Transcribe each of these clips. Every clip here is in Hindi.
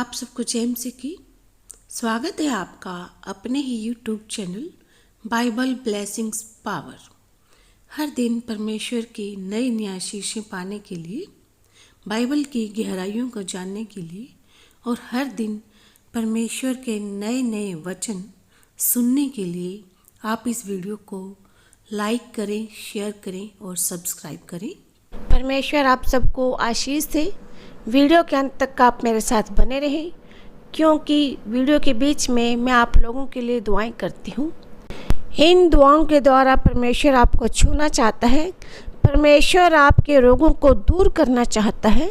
आप सबको जय मसीह की। स्वागत है आपका अपने ही YouTube channel Bible Blessings Power. हर दिन परमेश्वर की नई नई आशीषें पाने के लिए, बाइबल की गहराइयों को जानने के लिए और हर दिन परमेश्वर के नए नए वचन सुनने के लिए आप इस वीडियो को लाइक करें, शेयर करें और सब्सक्राइब करें। परमेश्वर आप सबको आशीष दे। वीडियो के अंत तक आप मेरे साथ बने रहें, क्योंकि वीडियो के बीच में मैं आप लोगों के लिए दुआएं करती हूँ। इन दुआओं के द्वारा परमेश्वर आपको छूना चाहता है, परमेश्वर आपके रोगों को दूर करना चाहता है।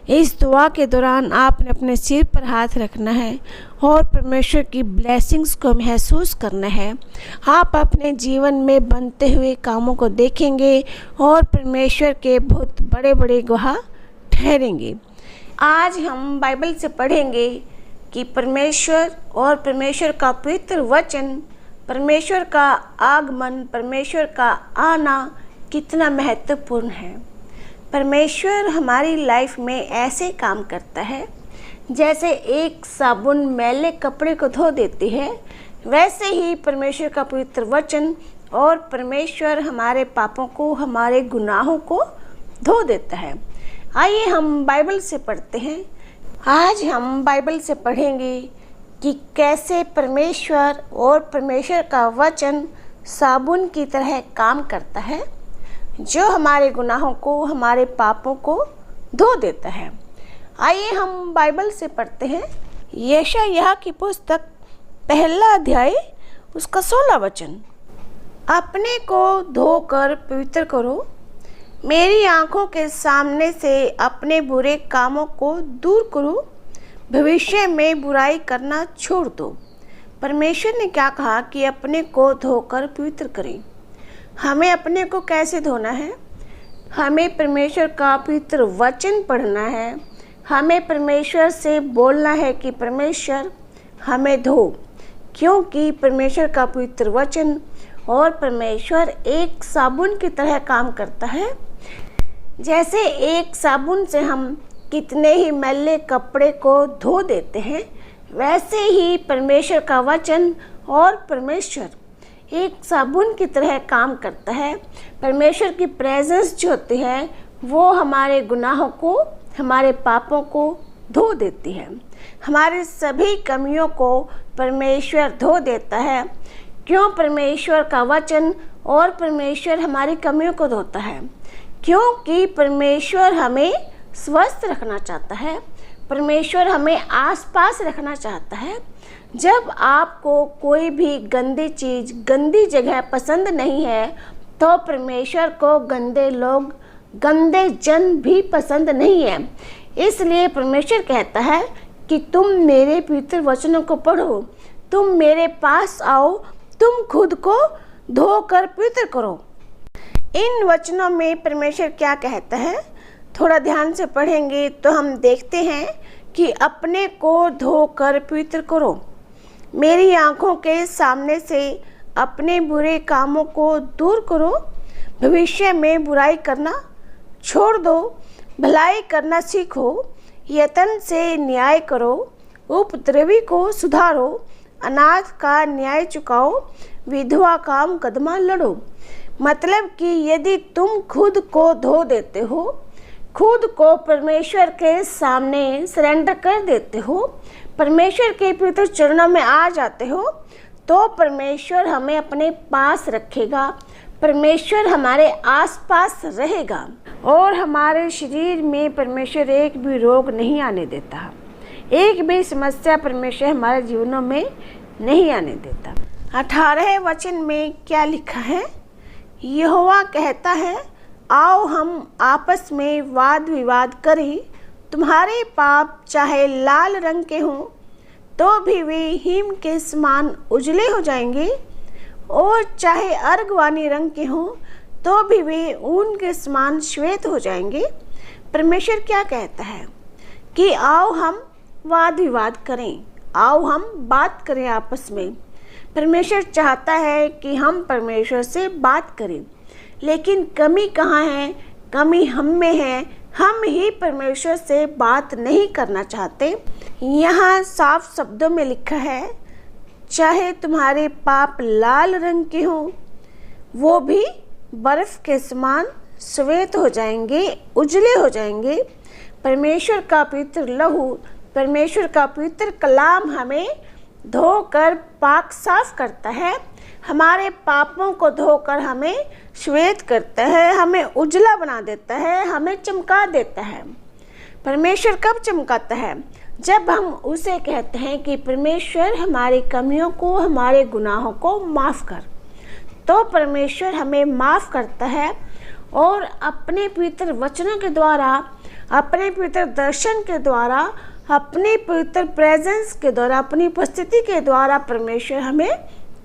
इस दुआ के दौरान आपने अपने सिर पर हाथ रखना है और परमेश्वर की ब्लेसिंग्स को महसूस करना है। आप अपने जीवन में बनते हुए कामों को देखेंगे और परमेश्वर के बहुत बड़े बड़े गवाह ठहरेंगे। आज हम बाइबल से पढ़ेंगे कि परमेश्वर और परमेश्वर का पवित्र वचन, परमेश्वर का आगमन, परमेश्वर का आना कितना महत्वपूर्ण है। परमेश्वर हमारी लाइफ में ऐसे काम करता है जैसे एक साबुन मैले कपड़े को धो देती है, वैसे ही परमेश्वर का पवित्र वचन और परमेश्वर हमारे पापों को, हमारे गुनाहों को धो देता है। आइए हम बाइबल से पढ़ते हैं। आज हम बाइबल से पढ़ेंगे कि कैसे परमेश्वर और परमेश्वर का वचन साबुन की तरह काम करता है, जो हमारे गुनाहों को, हमारे पापों को धो देता है। आइए हम बाइबल से पढ़ते हैं। यशायाह की पुस्तक पहला अध्याय उसका 16 वचन। अपने को धोकर पवित्र करो, मेरी आंखों के सामने से अपने बुरे कामों को दूर करो, भविष्य में बुराई करना छोड़ दो। परमेश्वर ने क्या कहा कि अपने को धोकर पवित्र करें। हमें अपने को कैसे धोना है? हमें परमेश्वर का पवित्र वचन पढ़ना है। हमें परमेश्वर से बोलना है कि परमेश्वर हमें धो, क्योंकि परमेश्वर का पवित्र वचन और परमेश्वर एक साबुन की तरह काम करता है। जैसे एक साबुन से हम कितने ही मैले कपड़े को धो देते हैं, वैसे ही परमेश्वर का वचन और परमेश्वर एक साबुन की तरह काम करता है। परमेश्वर की प्रेजेंस जो होती है वो हमारे गुनाहों को, हमारे पापों को धो देती है। हमारे सभी कमियों को परमेश्वर धो देता है। क्यों? परमेश्वर का वचन और परमेश्वर हमारी कमियों को धोता है, क्योंकि परमेश्वर हमें स्वस्थ रखना चाहता है। परमेश्वर हमें आसपास रखना चाहता है। जब आपको कोई भी गंदी चीज़, गंदी जगह पसंद नहीं है, तो परमेश्वर को गंदे लोग, गंदे जन भी पसंद नहीं है। इसलिए परमेश्वर कहता है कि तुम मेरे पवित्र वचनों को पढ़ो, तुम मेरे पास आओ, तुम खुद को धोकर पवित्र करो। इन वचनों में परमेश्वर क्या कहता है, थोड़ा ध्यान से पढ़ेंगे तो हम देखते हैं कि अपने को धोकर पवित्र करो, मेरी आंखों के सामने से अपने बुरे कामों को दूर करो, भविष्य में बुराई करना छोड़ दो, भलाई करना सीखो, यत्न से न्याय करो, उपद्रवी को सुधारो, अनाथ का न्याय चुकाओ, विधवा का मुकदमा लड़ो। मतलब कि यदि तुम खुद को धो देते हो, खुद को परमेश्वर के सामने सरेंडर कर देते हो, परमेश्वर के पवित्र चरणों में आ जाते हो, तो परमेश्वर हमें अपने पास रखेगा, परमेश्वर हमारे आसपास रहेगा और हमारे शरीर में परमेश्वर एक भी रोग नहीं आने देता, एक भी समस्या परमेश्वर हमारे जीवनों में नहीं आने देता। 18 वचन में क्या लिखा है? यहोवा कहता है, आओ हम आपस में वाद विवाद करें। तुम्हारे पाप चाहे लाल रंग के हों तो भी वे हिम के समान उजले हो जाएंगे, और चाहे अर्गवानी रंग के हों तो भी वे ऊन के समान श्वेत हो जाएंगे। परमेश्वर क्या कहता है कि आओ हम वाद विवाद करें, आओ हम बात करें आपस में। परमेश्वर चाहता है कि हम परमेश्वर से बात करें, लेकिन कमी कहाँ है? कमी हम में है। हम ही परमेश्वर से बात नहीं करना चाहते। यहाँ साफ शब्दों में लिखा है, चाहे तुम्हारे पाप लाल रंग के हों, वो भी बर्फ के समान श्वेत हो जाएंगे, उजले हो जाएंगे। परमेश्वर का पवित्र लहू, परमेश्वर का पवित्र कलाम हमें धोकर पाक साफ करता है, हमारे पापों को धोकर हमें श्वेत करता है, हमें उजला बना देता है, हमें चमका देता है। परमेश्वर कब चमकाता है? जब हम उसे कहते हैं कि परमेश्वर हमारी कमियों को, हमारे गुनाहों को माफ़ कर, तो परमेश्वर हमें माफ़ करता है और अपने पवित्र वचनों के द्वारा, अपने पवित्र दर्शन के द्वारा, अपनी पवित्र प्रेजेंस के द्वारा, अपनी उपस्थिति के द्वारा परमेश्वर हमें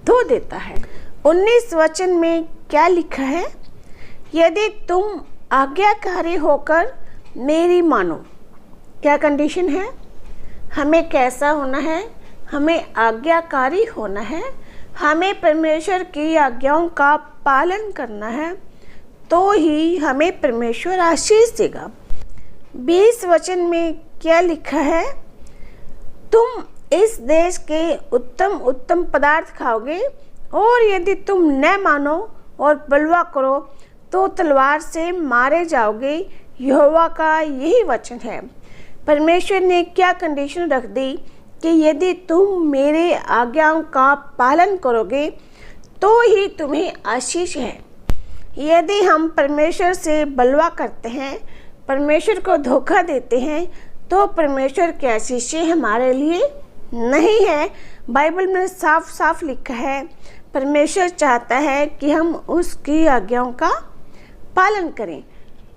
धो देता है। 19 वचन में क्या लिखा है? यदि तुम आज्ञाकारी होकर मेरी मानो। क्या कंडीशन है? हमें कैसा होना है? हमें आज्ञाकारी होना है, हमें परमेश्वर की आज्ञाओं का पालन करना है, तो ही हमें परमेश्वर आशीष देगा। 20 वचन में क्या लिखा है? तुम इस देश के उत्तम उत्तम पदार्थ खाओगे, और यदि तुम न मानो और बलवा करो तो तलवार से मारे जाओगे। यहोवा का यही वचन है। परमेश्वर ने क्या कंडीशन रख दी कि यदि तुम मेरे आज्ञाओं का पालन करोगे तो ही तुम्हें आशीष है। यदि हम परमेश्वर से बलवा करते हैं, परमेश्वर को धोखा देते हैं, तो परमेश्वर की आशीषें हमारे लिए नहीं है। बाइबल में साफ साफ लिखा है, परमेश्वर चाहता है कि हम उसकी आज्ञाओं का पालन करें।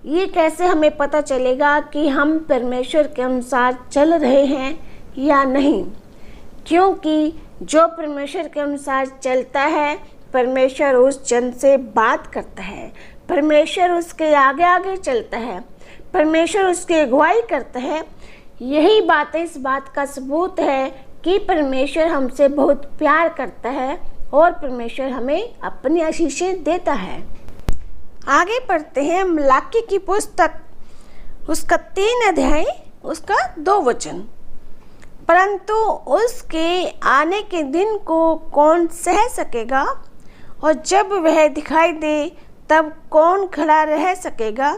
ये कैसे हमें पता चलेगा कि हम परमेश्वर के अनुसार चल रहे हैं या नहीं? क्योंकि जो परमेश्वर के अनुसार चलता है, परमेश्वर उस जन से बात करता है, परमेश्वर उसके आगे आगे चलता है, परमेश्वर उसकी अगुवाई करता है। यही बात इस बात का सबूत है कि परमेश्वर हमसे बहुत प्यार करता है और परमेश्वर हमें अपनी आशीषें देता है। आगे पढ़ते हैं मलाकी की पुस्तक, उसका 3 अध्याय, उसका 2 वचन। परंतु उसके आने के दिन को कौन सह सकेगा, और जब वह दिखाई दे तब कौन खड़ा रह सकेगा?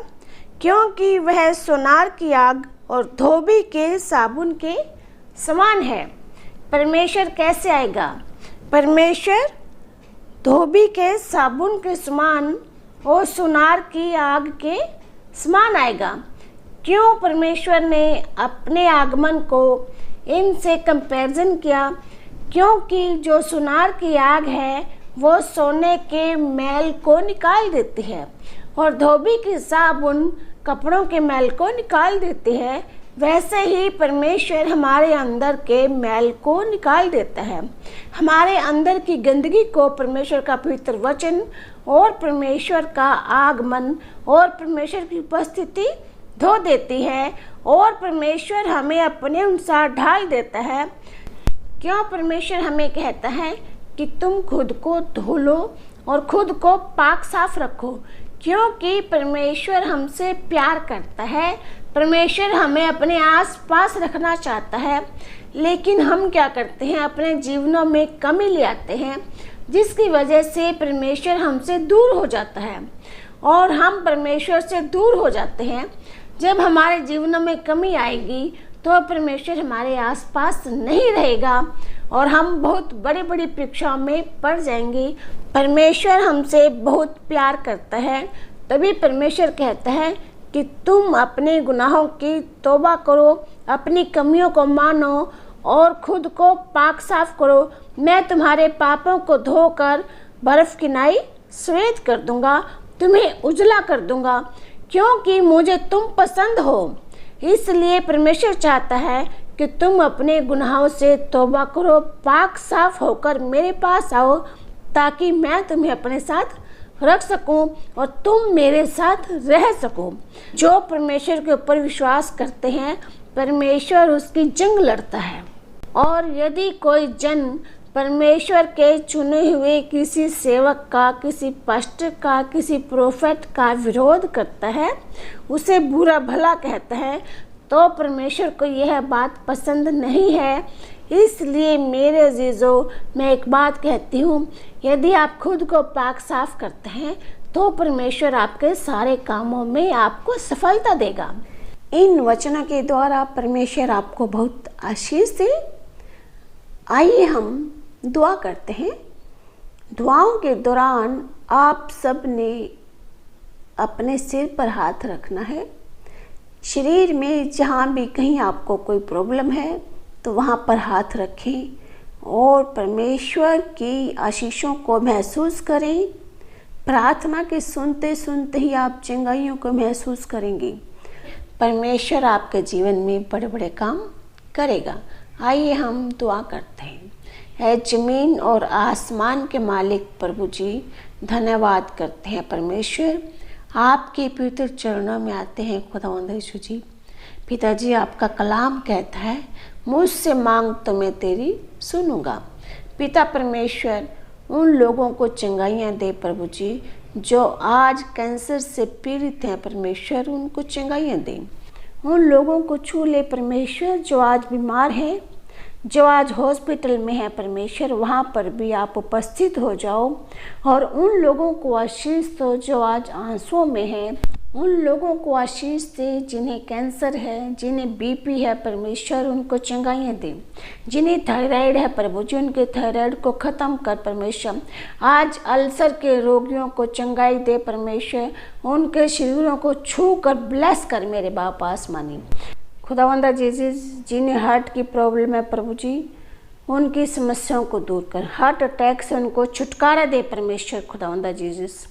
क्योंकि वह सोनार की आग और धोबी के साबुन के समान है। परमेश्वर कैसे आएगा? परमेश्वर धोबी के साबुन के समान और सुनार की आग के समान आएगा। क्यों परमेश्वर ने अपने आगमन को इनसे कंपैरिजन किया? क्योंकि जो सुनार की आग है वो सोने के मैल को निकाल देती है और धोबी की साबुन कपड़ों के मैल को निकाल देती है। वैसे ही परमेश्वर हमारे अंदर के मैल को निकाल देता है। हमारे अंदर की गंदगी को परमेश्वर का पवित्र वचन और परमेश्वर का आगमन और परमेश्वर की उपस्थिति धो देती है और परमेश्वर हमें अपने अनुसार ढाल देता है। क्यों परमेश्वर हमें कहता है कि तुम खुद को धो लो और खुद को पाक साफ रखो? क्योंकि परमेश्वर हमसे प्यार करता है, परमेश्वर हमें अपने आसपास रखना चाहता है। लेकिन हम क्या करते हैं? अपने जीवनों में कमी ले आते हैं, जिसकी वजह से परमेश्वर हमसे दूर हो जाता है और हम परमेश्वर से दूर हो जाते हैं। जब हमारे जीवनों में कमी आएगी तो परमेश्वर हमारे आसपास नहीं रहेगा और हम बहुत बड़ी बड़ी परीक्षाओं में पड़ जाएंगे। परमेश्वर हमसे बहुत प्यार करता है, तभी परमेश्वर कहता है कि तुम अपने गुनाहों की तौबा करो, अपनी कमियों को मानो और खुद को पाक साफ करो। मैं तुम्हारे पापों को धोकर बर्फ की नाई श्वेत कर दूंगा, तुम्हें उजला कर दूंगा, क्योंकि मुझे तुम पसंद हो। इसलिए परमेश्वर चाहता है कि तुम अपने गुनाहों से तौबा करो, पाक साफ होकर मेरे पास आओ, ताकि मैं तुम्हें अपने साथ रख सकूं और तुम मेरे साथ रह सको। जो परमेश्वर के ऊपर विश्वास करते हैं, परमेश्वर उसकी जंग लड़ता है। और यदि कोई जन परमेश्वर के चुने हुए किसी सेवक का, किसी पास्टर का, किसी प्रोफेट का विरोध करता है, उसे बुरा भला कहता है, तो परमेश्वर को यह बात पसंद नहीं है। इसलिए मेरे अजीजों, मैं एक बात कहती हूँ, यदि आप खुद को पाक साफ करते हैं तो परमेश्वर आपके सारे कामों में आपको सफलता देगा। इन वचनों के द्वारा परमेश्वर आपको बहुत आशीष दे। आइए हम दुआ करते हैं। दुआओं के दौरान आप सब ने अपने सिर पर हाथ रखना है। शरीर में जहाँ भी कहीं आपको कोई प्रॉब्लम है तो वहाँ पर हाथ रखें और परमेश्वर की आशीषों को महसूस करें। प्रार्थना के सुनते सुनते ही आप चंगाइयों को महसूस करेंगे। परमेश्वर आपके जीवन में बड़े बड़े काम करेगा। आइए हम दुआ करते हैं। है जमीन और आसमान के मालिक प्रभु जी, धन्यवाद करते हैं परमेश्वर, आपके पवित्र चरणों में आते हैं खुदावंद यीशु जी। पिताजी, आपका कलाम कहता है, मुझसे मांग तो मैं तेरी सुनूंगा। पिता परमेश्वर, उन लोगों को चंगाइयाँ दे प्रभु जी जो आज कैंसर से पीड़ित हैं। परमेश्वर, उनको चंगाइयाँ दे। उन लोगों को छू ले परमेश्वर जो आज बीमार हैं, जो आज हॉस्पिटल में है। परमेश्वर, वहाँ पर भी आप उपस्थित हो जाओ और उन लोगों को आशीष दो जो आज आंसुओं में हैं। उन लोगों को आशीष दे जिन्हें कैंसर है, जिन्हें बीपी है। परमेश्वर, उनको चंगाइयाँ दे। जिन्हें थायराइड है प्रभु जी, उनके थायराइड को ख़त्म कर। परमेश्वर, आज अल्सर के रोगियों को चंगाई दे। परमेश्वर, उनके शरीरों को छू कर ब्लेस कर मेरे बाप आसमानी। खुदावंदा जीसस, जिन्हें हार्ट की प्रॉब्लम है प्रभु जी, उनकी समस्याओं को दूर कर। हार्ट अटैक से उनको छुटकारा दे परमेश्वर। खुदावंदा जीसस,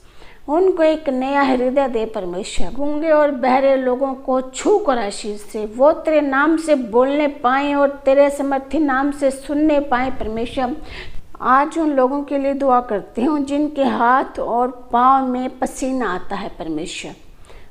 उनको एक नया हृदय दे परमेश्वर। गूंगे और बहरे लोगों को छू कर आशीष से वो तेरे नाम से बोलने पाएं और तेरे समर्थी नाम से सुनने पाएं। परमेश्वर, आज उन लोगों के लिए दुआ करती हूँ जिनके हाथ और पाँव में पसीना आता है। परमेश्वर,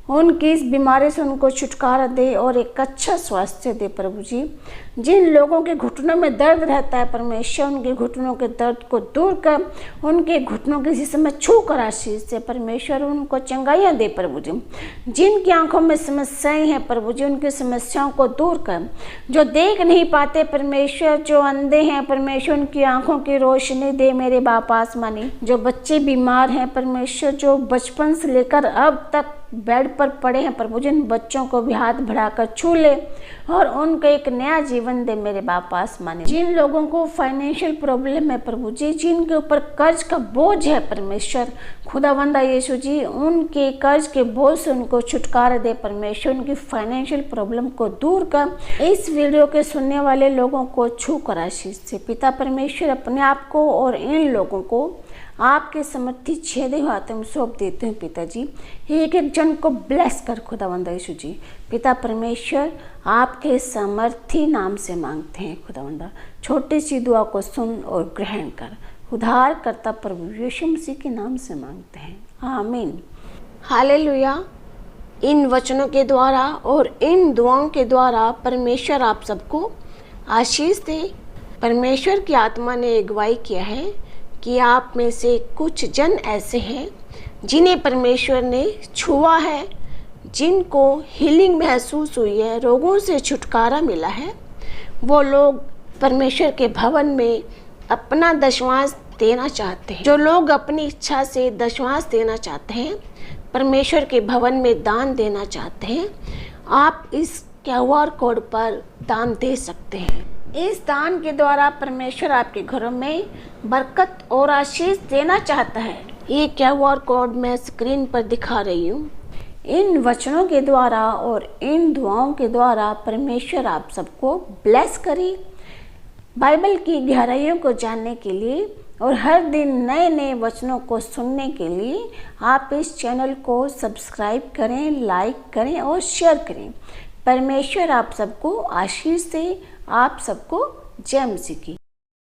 उनकी इस बीमारी से उनको छुटकारा दे और एक अच्छा स्वास्थ्य दे प्रभु जी। जिन लोगों के घुटनों में दर्द रहता है परमेश्वर, उनके घुटनों के दर्द को दूर कर, उनके घुटनों के हिस्से में छू कर आशीष से। परमेश्वर, उनको चंगाइयाँ दे प्रभु जी। जिनकी आंखों में समस्याएं हैं प्रभु जी, उनकी समस्याओं को दूर कर। जो देख नहीं पाते परमेश्वर, जो अंधे हैं परमेश्वर, उनकी आंखों की रोशनी दे मेरे बाप आसमानी। जो बच्चे बीमार हैं परमेश्वर, जो बचपन से लेकर अब तक बेड पर पड़े हैं प्रभु जी, उन बच्चों को भी हाथ बढ़ाकर छू ले और उनको एक नया जीवन दे मेरे बाप आसमानी। जिन लोगों को फाइनेंशियल प्रॉब्लम है प्रभु जी, जिनके ऊपर कर्ज का बोझ है परमेश्वर, खुदावंदा यीशु जी, उनके कर्ज के बोझ से उनको छुटकारा दे परमेश्वर। उनकी फाइनेंशियल प्रॉब्लम को दूर कर। इस वीडियो के सुनने वाले लोगों को छू कर आशीष से। पिता परमेश्वर, अपने आप को और इन लोगों को आपके समर्थी छेदे हुए हाथों में सौंप देते हैं पिताजी। एक एक जन को ब्लेस कर खुदावंद यीशु जी। पिता परमेश्वर, आपके समर्थी नाम से मांगते हैं खुदावंदा। छोटी सी दुआ को सुन और ग्रहण कर। उद्धार करता प्रभु यीशु मसीह के नाम से मांगते हैं, आमीन। हालेलुया। इन वचनों के द्वारा और इन दुआओं के द्वारा परमेश्वर आप सबको आशीष दे। परमेश्वर की आत्मा ने अगुवाई किया है कि आप में से कुछ जन ऐसे हैं जिन्हें परमेश्वर ने छुआ है, जिनको हीलिंग महसूस हुई है, रोगों से छुटकारा मिला है। वो लोग परमेश्वर के भवन में अपना दशमांश देना चाहते हैं। जो लोग अपनी इच्छा से दशमांश देना चाहते हैं, परमेश्वर के भवन में दान देना चाहते हैं, आप इस QR कोड पर दान दे सकते हैं। इस दान के द्वारा परमेश्वर आपके घरों में बरकत और आशीष देना चाहता है। ये QR कोड मैं स्क्रीन पर दिखा रही हूँ। इन वचनों के द्वारा और इन दुआओं के द्वारा परमेश्वर आप सबको ब्लेस करे। बाइबल की गहराइयों को जानने के लिए और हर दिन नए नए वचनों को सुनने के लिए आप इस चैनल को सब्सक्राइब करें, लाइक करें और शेयर करें। परमेश्वर आप सबको आशीष दे। आप सबको जय मसीह की।